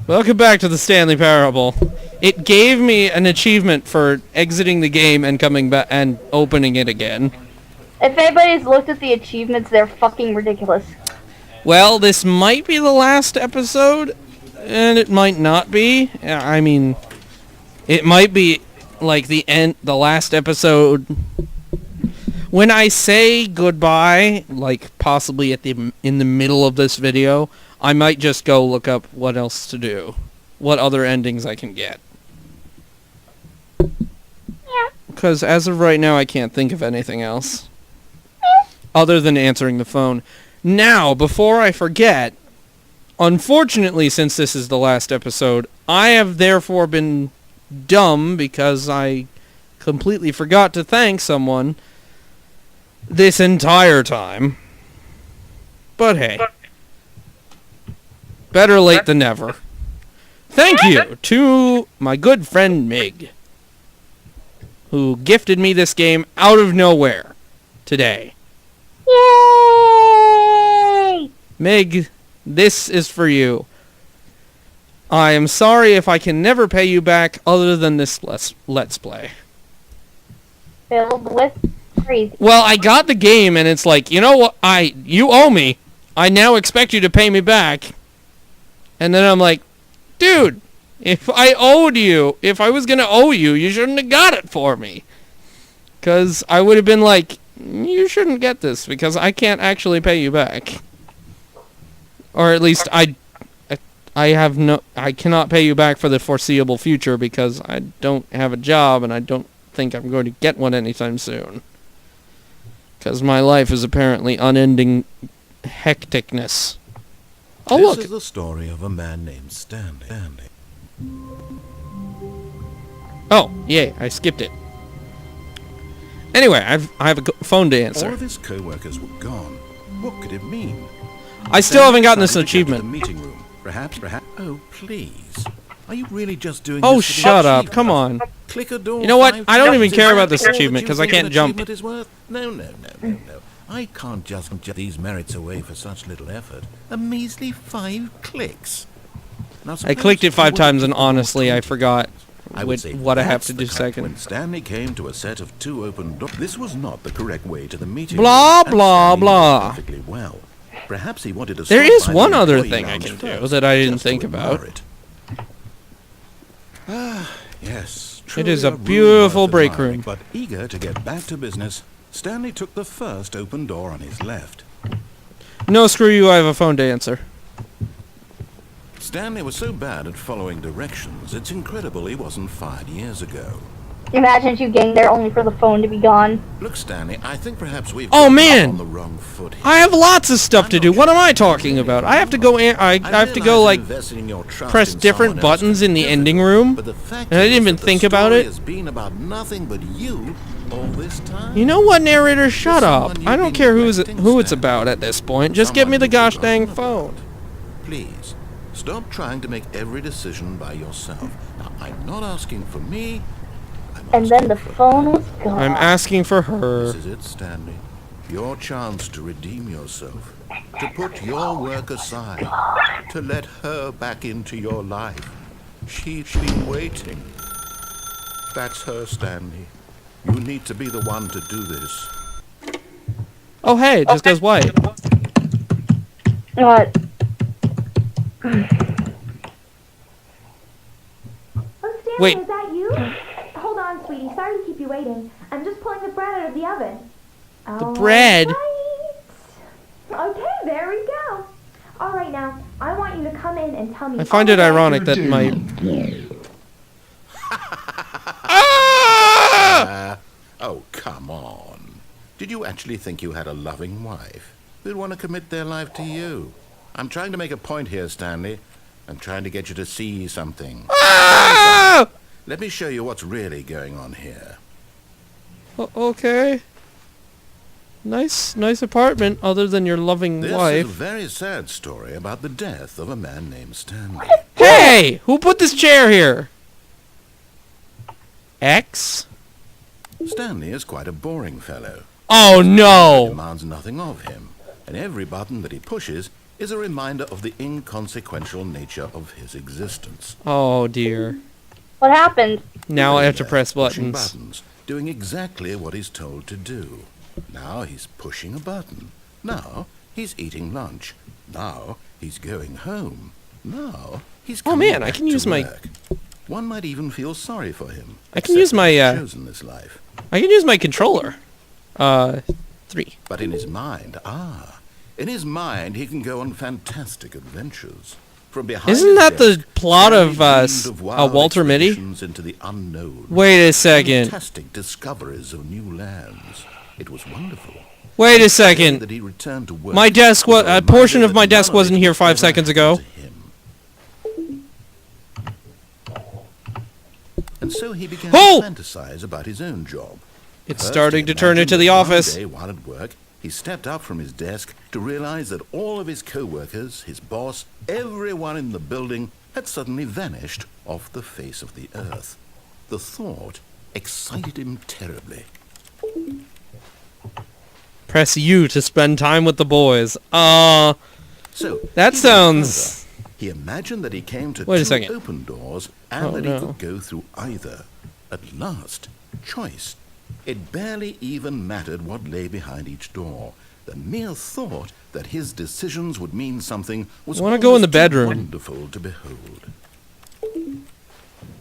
Welcome back to the Stanley Parable. It gave me an achievement for exiting the game and coming back and opening it again. If anybody's looked at the achievements, they're fucking ridiculous. Well, this might be the last episode, and it might not be. I mean, it might be like the last episode. When I say goodbye, like possibly in the middle of this video, I might just go look up what else to do. What other endings I can get. Yeah. Because as of right now, I can't think of anything else. Other than answering the phone. Now, before I forget, unfortunately, since this is the last episode, I have therefore been dumb because I completely forgot to thank someone this entire time. But hey. Better late than never. Thank you to my good friend Mig, who gifted me this game out of nowhere today. Yay! Mig, this is for you. I am sorry if I can never pay you back other than this Let's Play. Filled with crazy. Well, I got the game and it's like, you know what, you owe me. I now expect you to pay me back. And then I'm like, dude, if I was going to owe you, you shouldn't have got it for me. Because I would have been like, you shouldn't get this because I can't actually pay you back. Or at least I cannot pay you back for the foreseeable future because I don't have a job and I don't think I'm going to get one anytime soon. Because my life is apparently unending hecticness. Oh, this look. Is the story of a man named Stanley. Oh, yay, I skipped it. Anyway, I have a phone to answer. All of his co-workers were gone. What could it mean? I still haven't gotten this achievement. The meeting room. Perhaps. Oh, please. Are you really just doing Oh, this shut up. Come on. Click a door. You know what? I don't even care about this achievement because I can't jump. No. I can't just get these merits away for such little effort. A measly 5 clicks. Now, I clicked it 5 times and honestly I forgot what I have to do When second. Stanley came to a set of 2 open doors, this was not the correct way to the meeting. Blah, room, blah, and Stanley blah. knew perfectly well. Perhaps he wanted to. There stop is by one the other employee thing I lounge can do first, that I didn't just to think about. admire it. Ah, yes. It is truly a beautiful worth break admiring, room. But eager to get back to business, Stanley took the first open door on his left. No, screw you, I have a phone to answer. Stanley was so bad at following directions, it's incredible he wasn't fired years ago. Imagine you getting there only for the phone to be gone. Look, Stanley, I think perhaps we've Oh, gotten man! on the wrong foot here. I have lots of stuff to do. What am I talking about? I have to go in, I have to go like press different buttons in the ending room. But the fact And I didn't is even that the think about story it. has been about nothing but you all this time. You know what, narrator? Shut up. Someone I you've don't been care who it's neglecting, about at this point. Just give me Someone the you've gosh forgotten dang phone. about. Please, stop trying to make every decision by yourself. Now, I'm not asking for me. And then the phone was gone. I'm asking for her. This is it, Stanley. Your chance to redeem yourself. To put your work aside. To let her back into your life. She's been waiting. That's her, Stanley. You need to be the one to do this. Oh, hey, it just goes white. What? Oh, Stanley, Wait. is that you? Hold on, sweetie. Sorry to keep you waiting. I'm just pulling the bread out of the oven. The bread? Right. Okay, there we go. All right, now, I want you to come in and tell me... I find it all about ironic your that day. my... Oh, come on. Did you actually think you had a loving wife who'd want to commit their life to you? I'm trying to make a point here, Stanley. I'm trying to get you to see something. Ah! Let me show you what's really going on here. Okay. Nice apartment, other than your loving This is a wife. very sad story about the death of a man named Stanley. Hey! Who put this chair here? X? Stanley is quite a boring fellow. Oh He no! demands nothing of him, and every button that he pushes is a reminder of the inconsequential nature of his existence. Oh dear. What happened? Now I have to There, press pushing buttons. doing exactly what he's told to do. Now he's pushing a button. Now he's eating lunch. Now he's going home. Now he's Oh, coming man, I back can to use my- work. One might even feel sorry for him. I can use except my, he's chosen this life. I can use my controller. 3. But in his mind, in his mind, he can go on fantastic adventures. From behind Isn't his that the desk, plot Stanley of, dreamed of wild Walter Mitty? expeditions into the unknown. Wait a second. Fantastic discoveries of new lands. It was wonderful. Wait a The day second. that he returned to work My desk was a a portion of reminder my that desk none of wasn't it here would 5 ever seconds happen ago. to him. And so he began Oh! to fantasize about his own job. It's First, starting he to turn into imagined The that Office. One day while at work, he stepped up from his desk to realize that all of his co-workers, his boss, everyone in the building had suddenly vanished off the face of the earth. The thought excited him terribly. Press U to spend time with the boys. So That he went sounds... further. He imagined that he came to Wait a two second. open doors and Oh, that no. he could go through either. At last, choice. It barely even mattered what lay behind each door. The mere thought that his decisions would mean something was I wanna go in the almost too bedroom. wonderful to behold.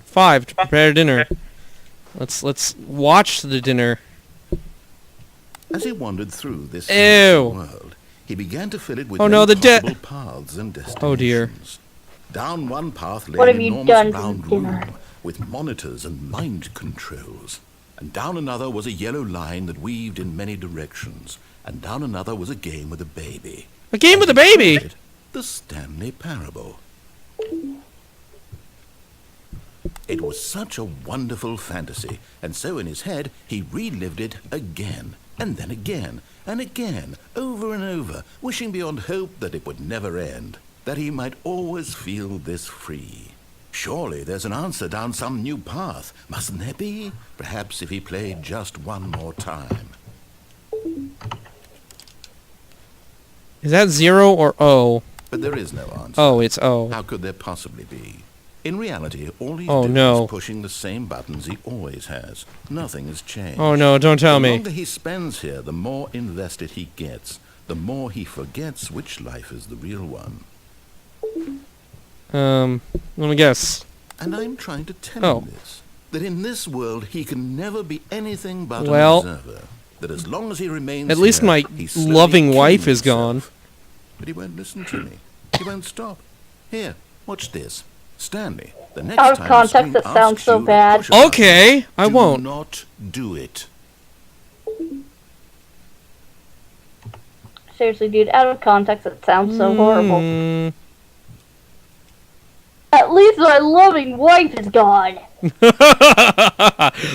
5 to prepare dinner. Let's watch the dinner. As he wandered through this Ew. wonderful world, he began to fill it with Oh, no, many the de- possible paths and destinations. Oh, dear. Down one path lay What an have you enormous done for round dinner? room with monitors and mind controls. And down another was a yellow line that weaved in many directions. And down another was a game with a baby. A game with a And he baby? called it The Stanley Parable. It was such a wonderful fantasy, and so in his head he relived it again, and then again, and again, over and over, wishing beyond hope that it would never end, that he might always feel this free. Surely there's an answer down some new path, mustn't there be? Perhaps if he played just one more time. Is that 0 or O? But there is no answer. Oh, it's O. How could there possibly be? In reality, all he's Oh, doing no. is pushing the same buttons he always has. Nothing has changed. Oh no, don't tell The me. longer he spends here, the more invested he gets. The more he forgets which life is the real one. Let me guess. And I'm trying to tell Oh. him this. That in this world he can never be anything but Well, an observer. That as long as he remains at least here, my he's slowly loving killing wife is himself. But he won't listen to me. He won't stop. Here, watch this. Stanley, the next Out of time context, the screen it sounds asks so you to bad. push a button, Okay, I do won't. not do it. Seriously, dude, out of context, it sounds so horrible. Mm. At least my loving wife is gone.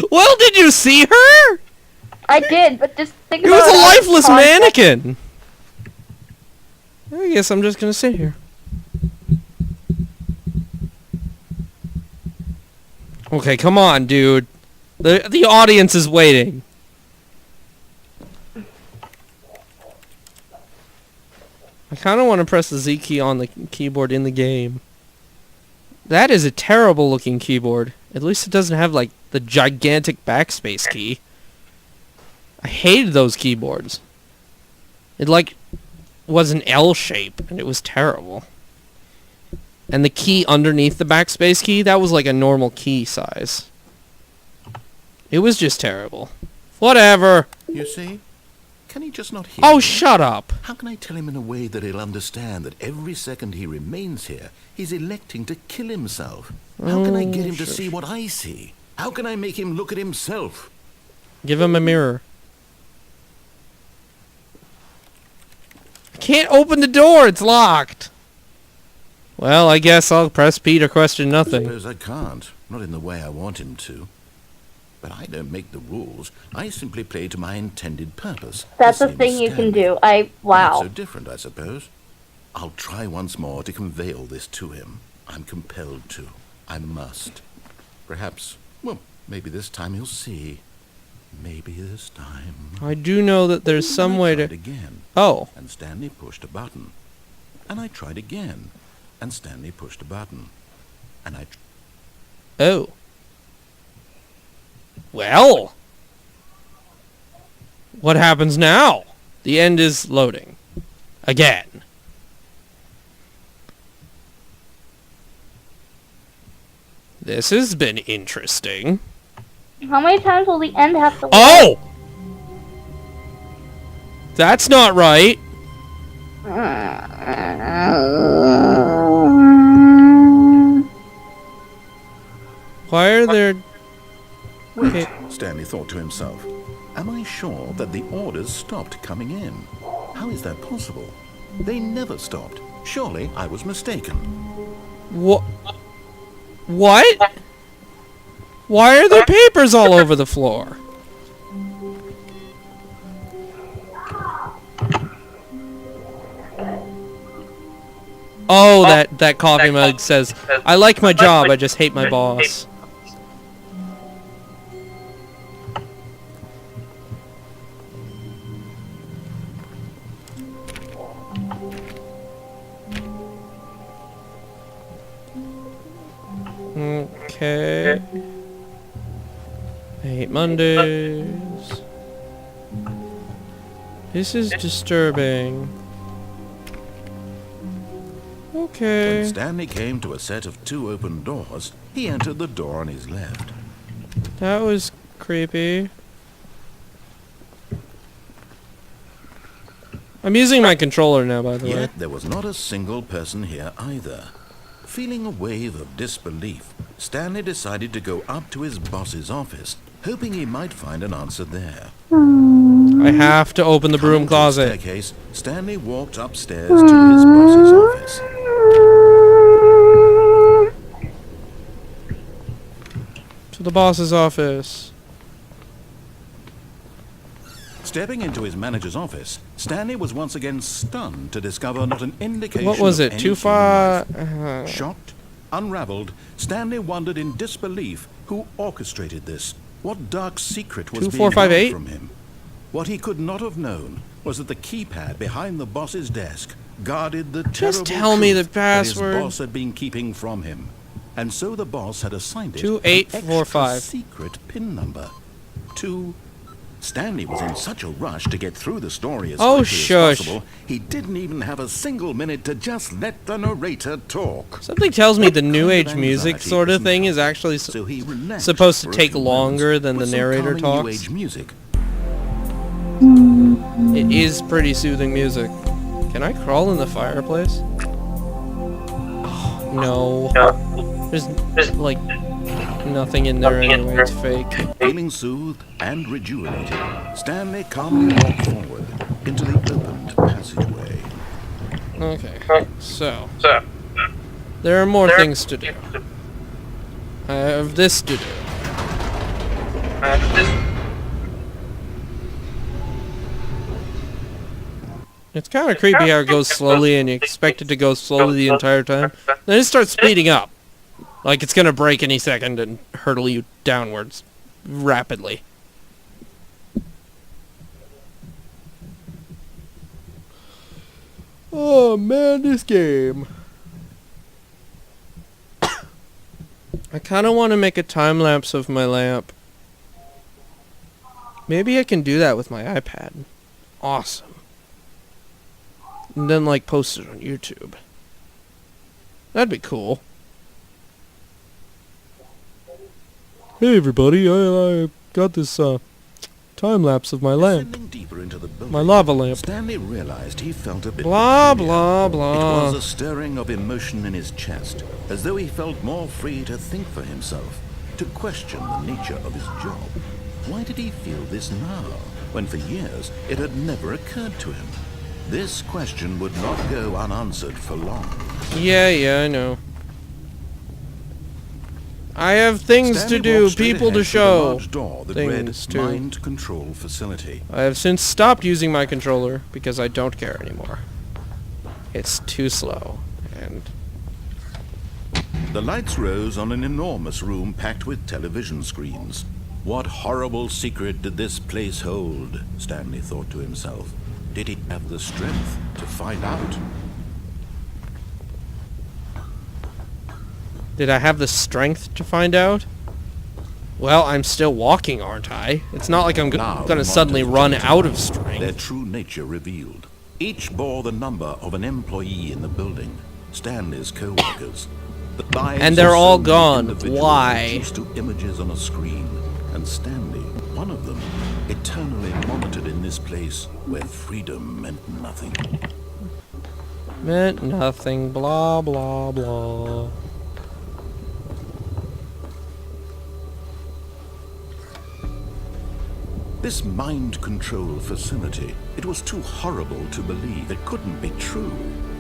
Well, did you see her? I did, but just think It about was a it out of lifeless context. mannequin. I guess I'm just gonna sit here. Okay, come on, dude. The audience is waiting. I kind of want to press the Z key on the keyboard in the game. That is a terrible looking keyboard. At least it doesn't have like the gigantic backspace key. I hated those keyboards. It like was an L shape and it was terrible. And the key underneath the backspace key, that was like a normal key size. It was just terrible. Whatever. You see? Can he just not hear Oh, me? shut up. How can I tell him in a way that he'll understand that every second he remains here, he's electing to kill himself? How can I get him to see what I see? How can I make him look at himself? Give him a mirror. I can't open the door. It's locked. Well, I guess I'll press P to question I nothing. suppose I can't. Not in the way I want him to. But I don't make the rules. I simply play to my intended purpose. That's The a same thing as you can Stanley. do. Not Wow. so different, I suppose. I'll try once more to convey all this to him. I'm compelled to. I must. Perhaps, well, maybe this time he'll see. Maybe this time. I do know that there's some way I tried to... again, Oh. and Stanley pushed a button. And I tried again, and Stanley pushed a button. And I... Oh. Well. What happens now? The end is loading. Again. This has been interesting. How many times will the end have to load? Oh! That's not right. Why are there... Wait, Stanley thought to himself. Am I sure that the orders stopped coming in? How is that possible? They never stopped. Surely I was mistaken. What? What? Why are there papers all over the floor? Oh, that coffee mug says, I like my job, I just hate my boss. Okay. I hate Mondays. This is disturbing. Okay. When Stanley came to a set of 2 open doors, he entered the door on his left. That was creepy. I'm using my controller now, by the way. Yet there was not a single person here either. Feeling a wave of disbelief, Stanley decided to go up to his boss's office, hoping he might find an answer there. I have to open the broom Coming to the closet. staircase, Stanley walked upstairs to his boss's office. To the boss's office. Stepping into his manager's office, Stanley was once again stunned to discover not an indication What was of it? any Too human far? life. Shocked, unraveled, Stanley wondered in disbelief who orchestrated this. What dark secret was being held 2458? from him? What he could not have known was that the keypad behind the boss's desk guarded the Just terrible tell me the truth that his password. boss had been keeping from him. And so the boss had assigned it an 2845. extra secret PIN number. Stanley was in such a rush to get through the story as Oh, quickly shush. as possible, he didn't even have a single minute to just let the narrator talk. Something tells me the new Kind age of music anxiety sort of isn't thing is helpful, actually so he relaxed supposed to for a take few longer moments than the with some narrator calming new talks. age music. It is pretty soothing music. Can I crawl in the fireplace? Oh, no. There's like nothing in there anyway. It's fake. Feeling soothed and rejuvenated, Stanley calmly walked forward into the opened passageway. Okay. So there are more things to do. I have this to do. It's kind of creepy how it goes slowly and you expect it to go slowly the entire time. Then it starts speeding up. Like it's gonna break any second and hurtle you downwards rapidly. Oh man, this game. I kind of want to make a time lapse of my lamp. Maybe I can do that with my iPad. Awesome. And then like post it on YouTube. That'd be cool. Hey everybody, I got this time lapse of my lamp. Descending deeper into the building, My lava lamp. Stanley realized he felt a bit Blah peculiar. blah It blah. was a stirring of emotion in his chest, as though he felt more free to think for himself, to question the nature of his job. Why did he feel this now, when for years it had never occurred to him? This question would not go unanswered for long. Yeah, I know. I have things Stanley to do, walked straight people to ahead the show. large door that Things read to. Mind Control Facility. I have since stopped using my controller because I don't care anymore. It's too slow, and The lights rose on an enormous room packed with television screens. What horrible secret did this place hold? Stanley thought to himself. Did he have the strength to find out? did I have the strength to find out? Well, I'm still walking, aren't I? It's not like I'm Now gonna the suddenly monitors run jumped out of on, strength. Their true nature revealed. Each bore the number of an employee in the building. Stanley's co-workers. The lives And they're of so all many gone. individuals Why? reduced to images on a screen. And Stanley, one of them, eternally monitored in this place where freedom meant nothing. Meant nothing, blah, blah, blah. This mind control facility, it was too horrible to believe. It couldn't be true.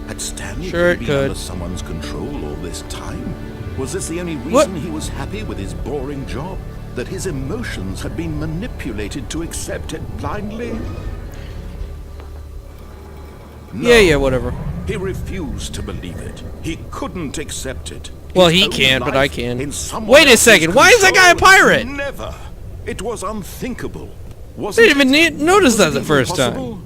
Had Stanley Sure been it could. under someone's control all this time? Was this the only reason he was happy with his boring job? That his emotions had been manipulated to accept it blindly? No, Yeah, whatever. he refused to believe it. He couldn't accept it. Well, His he own can, but I life can. in someone Wait a else's second, why is that guy a control? pirate? Never. It was unthinkable. I Wasn't didn't even notice that the it first time. impossible?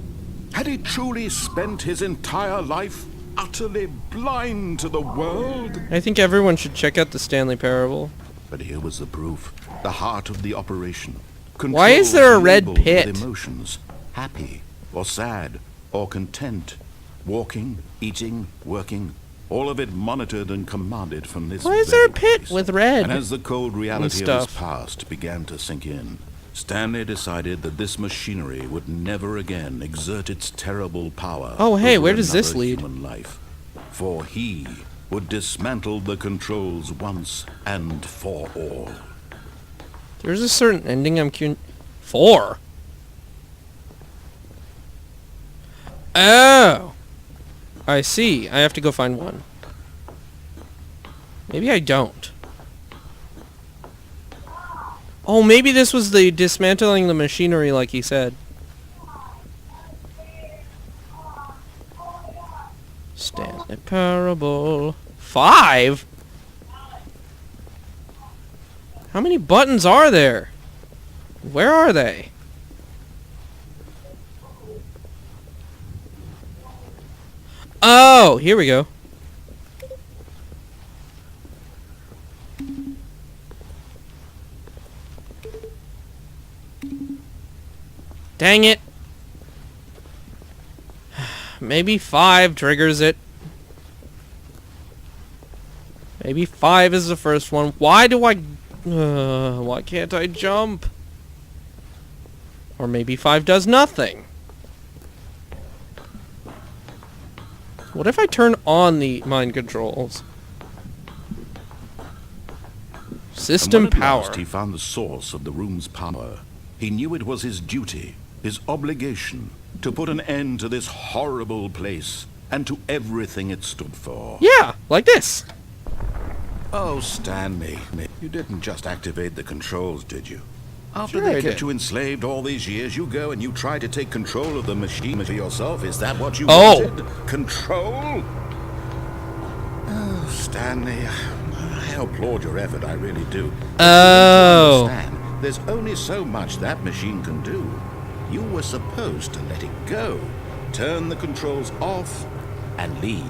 Had he truly spent his entire life utterly blind to the world? I think everyone should check out the Stanley Parable. But here was the proof. The heart of the operation. Why is there a red Controls pit? with emotions. Happy, or sad, or content. Walking, eating, working. All of it monitored and commanded from this Why is there a very pit place. with red And as the cold reality of his stuff? past began to sink in, Stanley decided that this machinery would never again exert its terrible power. Oh, hey, over where does this another lead? human life. For he would dismantle the controls once and for all. There's a certain ending I'm curious. 4. Oh. I see. I have to go find 1. Maybe I don't. Oh, maybe this was the dismantling the machinery like he said. Stanley Parable. 5? How many buttons are there? Where are they? Oh, here we go. Dang it. Maybe 5 triggers it. Maybe 5 is the first one. Why do I... why can't I jump? Or maybe 5 does nothing. What if I turn on the mind controls? System And when at power. last he found the source of the room's power, he knew it was his duty, his obligation, to put an end to this horrible place and to everything it stood for. Yeah, like this. Oh, Stanley, you didn't just activate the controls, did you? After Sure I they kept did. you enslaved all these years, you go and you try to take control of the machine for yourself. Is that what you Oh. wanted? Control? Oh, Stanley, I applaud your effort, I really do. But Oh. you need to understand, there's only so much that machine can do. You were supposed to let it go, turn the controls off, and leave.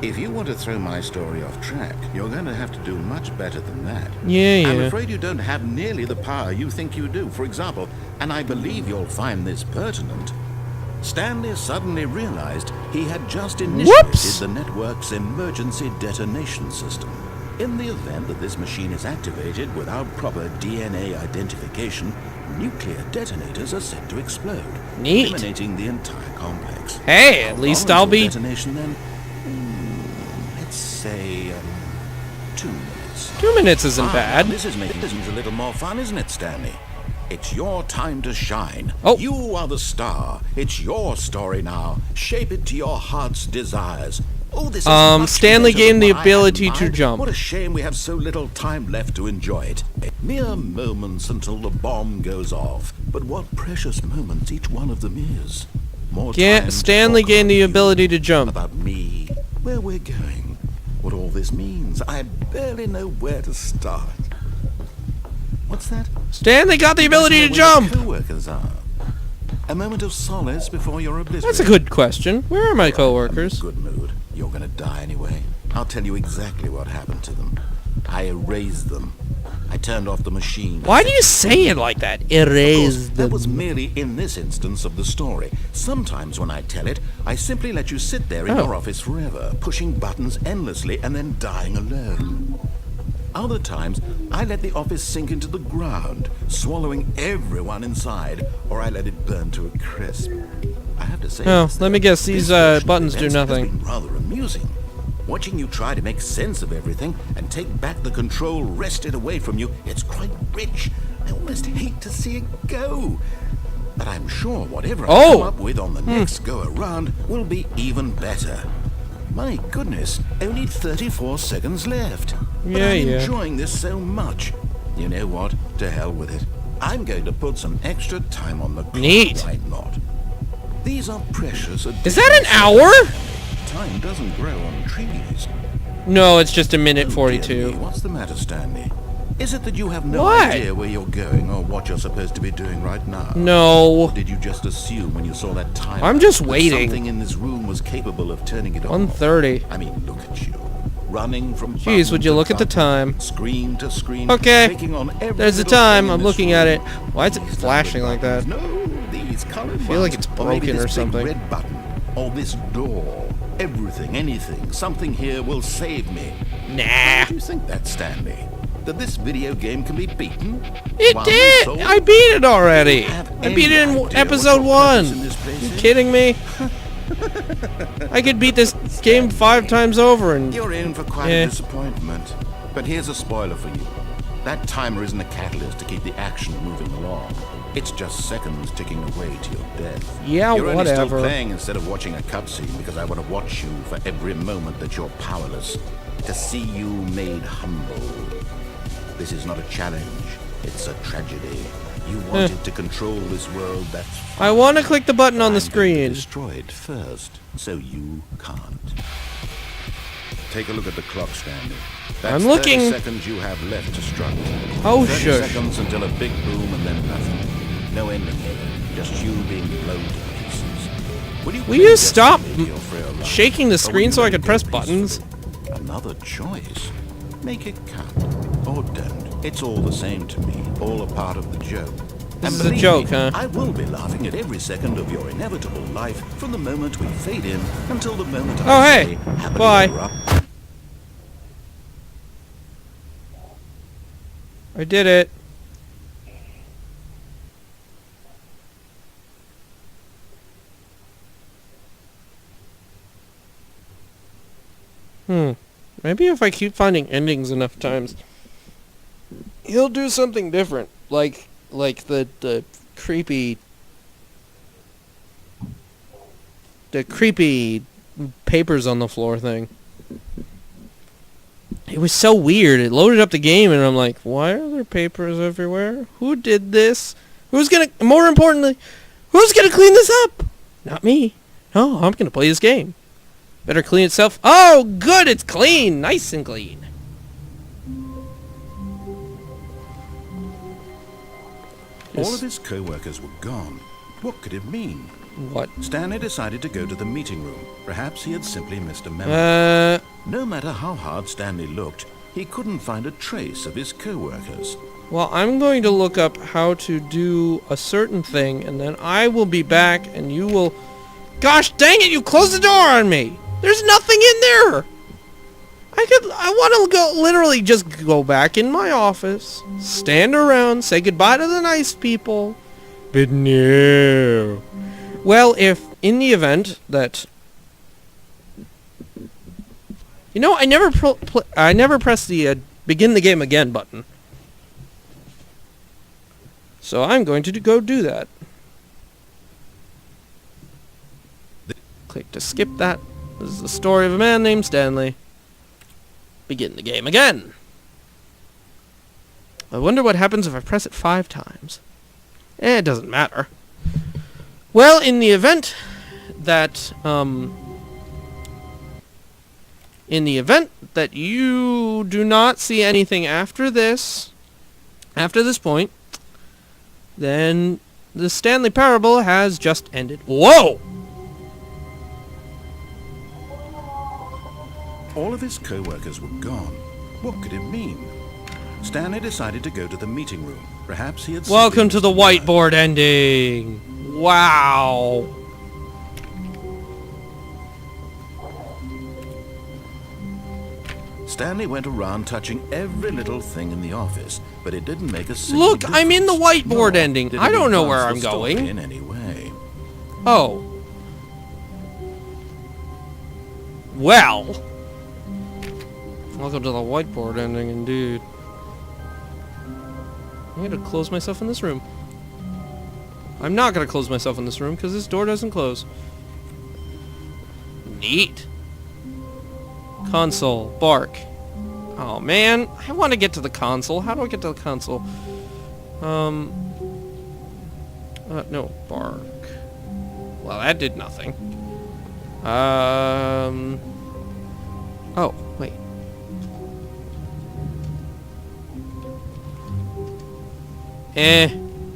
If you want to throw my story off track, you're going to have to do much better than that. Yeah, I'm yeah. afraid you don't have nearly the power you think you do. For example, and I believe you'll find this pertinent, Stanley suddenly realized he had just initiated Whoops! the network's emergency detonation system. In the event that this machine is activated without proper DNA identification, nuclear detonators are set to explode, Neat. eliminating the entire complex. Hey, at How least long I'll until be... detonation then? Let's say 2 minutes. 2 minutes isn't bad. This is making things a little more fun, isn't it, Stanley? It's your time to shine. Oh. You are the star. It's your story now. Shape it to your heart's desires. Oh, this is much Stanley better gained than the what I had ability in to mind. jump. What a shame we have so little time left to enjoy it. Mere moments until the bomb goes off. But what precious moments each one of them is. More time to Stanley talk gained the about you, ability to jump. about me, where we're going, what all this means. I barely know where to start. What's that? Stanley got the ability to Where jump! the co-workers are. A moment of solace before you're obliterated. That's a good question. Where are my I'm in a coworkers? good mood. You're gonna die anyway. I'll tell you exactly what happened to them. I erased them. I turned off the machine. Why do you say it like that? Of course, Erase that was them. merely in this instance of the story. Sometimes when I tell it, I simply let you sit there in Oh. your office forever, pushing buttons endlessly and then dying alone. Other times, I let the office sink into the ground, swallowing everyone inside, or I let it burn to a crisp. I have to say, Oh, this, let me though, guess, this these, version of buttons do events nothing. Has been rather amusing. Watching you try to make sense of everything and take back the control wrested away from you, it's quite rich. I almost hate to see it go. But I'm sure whatever I come up with on the next go-around will be even better. My goodness, only 34 seconds left. But Yeah, I'm yeah. enjoying this so much. You know what? To hell with it. I'm going to put some extra time on the clock. Neat. Why not? These are precious. Is that an hour? Time doesn't grow on trees. No, it's just a minute Oh, dear 42. me, what's the matter, Stanley? Is it that you have no What? idea where you're going or what you're supposed to be doing right now? No. Or did you just assume when you saw that timer I'm just that waiting. something in this room was capable of turning it on? 1:30. I mean, look at you. Running from Jeez, button would you to look at the button, time? Screen to screen. Okay. Clicking on every There's the little time. thing in I'm this looking at it. room. Why is it These flashing little like that? buttons. No, these colored I feel like ones. it's Or maybe broken or this big something. red button. Or this door. Everything, anything, something here will save me. Nah. Do you think that, Stanley? That this video game can be beaten? It Won, did! sold? I beat it already! have I beat any it in idea what episode your 1! purpose in this place You is? kidding me? I could beat this game 5 times over and... You're in for quite Yeah. a disappointment. But here's a spoiler for you. That timer isn't a catalyst to keep the action moving along. It's just seconds ticking away to your death. Yeah, You're only still whatever. playing instead of watching a cutscene because I want to watch you for every moment that you're powerless. To see you made humble. This is not a challenge. It's a tragedy. You wanted to control this world, that's fine. I want to click the button on the I'm going to screen. destroy it first, so you can't. Take a look at the clock, Stanley. That's I'm looking. 30 seconds you have left to struggle. Oh, 30 shush. seconds until a big boom and then nothing. No ending here. Just you being blown to pieces. Will you stop shaking the Or screen will so you I let can it press go buttons? peacefully? Another choice. Make it count. Or don't. It's all the same to me. All a part of the joke. This And is a believe joke, me, huh? I will be laughing at every second of your inevitable life from the moment we fade in until the moment Oh, I hey. say, happily Bye. ever up. I did it. Maybe if I keep finding endings enough times, he'll do something different. Like the creepy papers on the floor thing. It was so weird. It loaded up the game and I'm like, why are there papers everywhere? Who did this? More importantly, who's gonna clean this up? Not me. No, I'm gonna play this game. Better clean itself. Oh, good, it's clean. Nice and clean. All of his co-workers were gone. What could it mean? What? Stanley decided to go to the meeting room. Perhaps he had simply missed a memo. No matter how hard Stanley looked, he couldn't find a trace of his co-workers. Well, I'm going to look up how to do a certain thing, and then I will be back, and you will... Gosh dang it, you closed the door on me! There's nothing in there! I want to go, literally just go back in my office, stand around, say goodbye to the nice people. But no. Well, if, in the event that... You know, I never pressed the begin the game again button. So I'm going to go do that. Click to skip that. This is the story of a man named Stanley. Begin the game again. I wonder what happens if I press it 5 times. It doesn't matter. Well, in the event that, you do not see anything after this point, then the Stanley Parable has just ended. Whoa! All of his co-workers were gone. What could it mean? Stanley decided to go to the meeting room. Perhaps he had... Welcome to the whiteboard ending. Wow. Stanley went around touching every little thing in the office, but it didn't make a single Look, I'm in the whiteboard ending. I don't know where I'm going. In any way. Oh. Well. Welcome to the whiteboard ending, indeed. I'm gonna close myself in this room. I'm not gonna close myself in this room because this door doesn't close. Neat. Console. Bark. Oh man, I want to get to the console. How do I get to the console? No. Bark. Well, that did nothing. Oh, wait.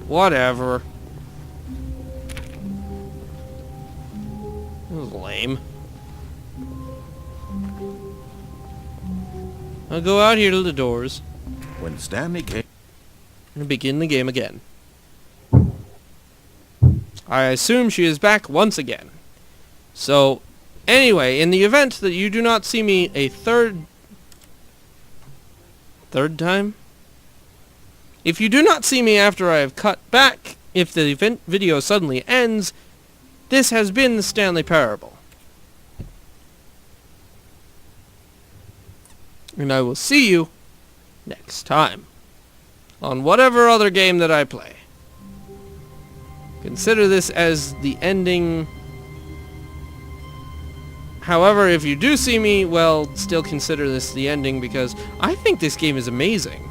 Whatever. That was lame. I'll go out here to the doors. When Stanley came... And begin the game again. I assume she is back once again. So, anyway, in the event that you do not see me a third time? If you do not see me after I have cut back, if the event video suddenly ends, this has been the Stanley Parable. And I will see you next time on whatever other game that I play. Consider this as the ending. However, if you do see me, well, still consider this the ending because I think this game is amazing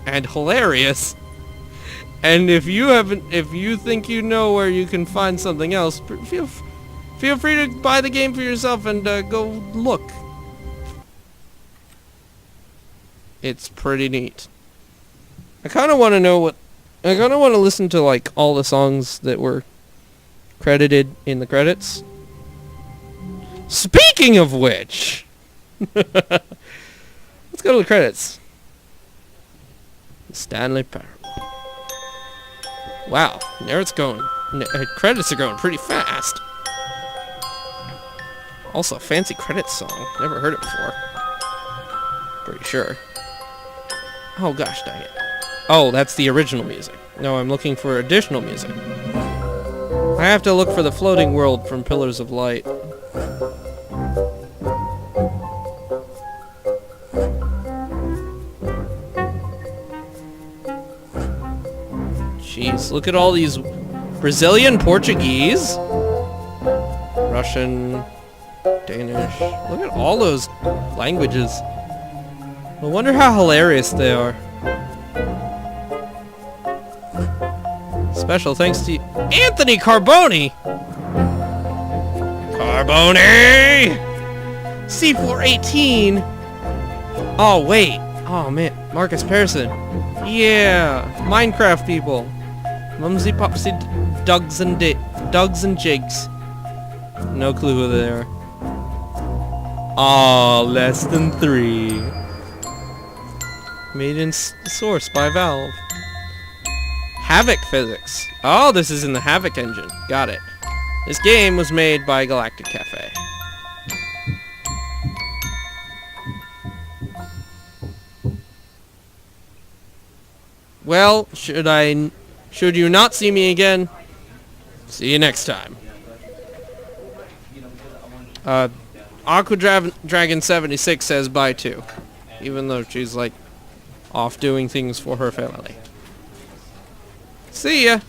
and hilarious. And if you think you know where you can find something else, feel free to buy the game for yourself and go look. It's pretty neat. I kind of want to listen to like all the songs that were credited in the credits. Speaking of which, let's go to the credits. Stanley Parable. Wow, there it's going. Credits are going pretty fast. Also, a fancy credits song. Never heard it before. Pretty sure. Oh gosh dang it. Oh, that's the original music. No, I'm looking for additional music. I have to look for the floating world from Pillars of Light. Jeez, look at all these Brazilian Portuguese, Russian, Danish. Look at all those languages. I wonder how hilarious they are. Special thanks to Anthony Carboni! C418! Oh, wait. Oh, man. Marcus Pearson. Yeah. Minecraft people. Mumsy Popsy Dugs and Jigs. No clue who they are. Aw, less than 3. Made in Source by Valve. Havoc Physics. Oh, this is in the Havoc engine. Got it. This game was made by Galactic Cafe. Well, should you not see me again, see you next time. Aqua Dragon 76 says bye too, even though she's like off doing things for her family. See ya!